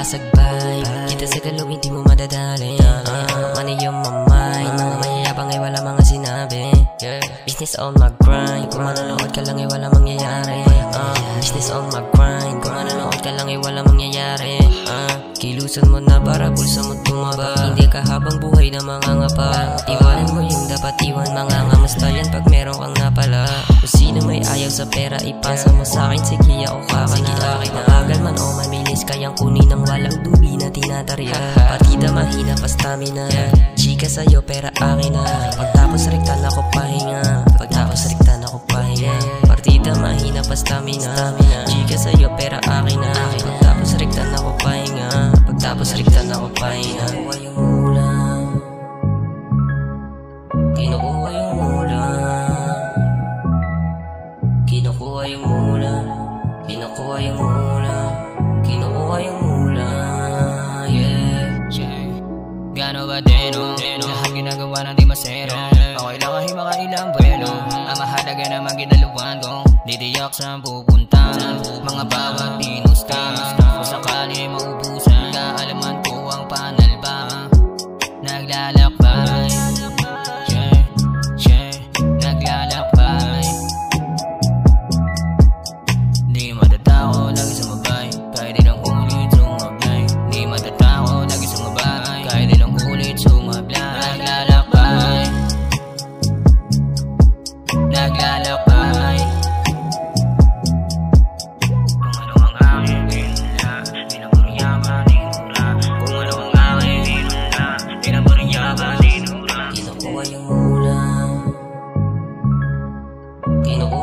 sagbay, kita sa galaw hindi mo madadali. Money on my mind, mga mayayabang ay wala mga sinabi. Business on my grind, kung manonood ka lang ay wala mangyayari. Business on my grind, kung manonood ka lang ay wala mangyayari. Kilusan mo na para pulsa mo tumaba. Hindi ka habang buhay na mga ngapa. Iwanan mo yung dapat iwan, mga ngamusta yan pag meron kang napala. Kung sino may ayaw sa pera ipasa mo sa'kin, sige ako kakana. Mabagal man o mabilis, kayang kunin ng walang dubi na tinatarya. Partida mahina pa stamina, chika sa'yo pera akin na. Pagtapos rektan ako pahinga, pagtapos rektan ako pahinga. Partida mahina pa stamina, chika sa'yo pera akin na. Pagtapos rektan ako pahinga, pagtapos rektan ako pahinga. Kinukuha yung ulam, kinukuha yung ulam, kinukuha yung ulam, kinukuha yung ulam, kinukuha yung ulam, yeah. Gano ba deno? Lahat ginagawa na di masero. Okay lang kahit makailang buwelo. Ang mahalaga naman ginaluan ko. Di tiyak saan pupunta. Mga bawat pinusta. Kung sakali maubusan, kaalaman ko ang panal ba. Naglalakbay, naglalakbay. Di matatao, lagi sumabay. Kahit ilang ulit sumablay. Di matatao, lagi sumabay. Kahit ilang ulit sumablay. Naglalakbay, naglalakbay. Kung ano ang aking ginula, pinapuryaman inula. Kung ano ang aking ginula, pinapuryaman inula. Kinukuha yung ulam, kinukuha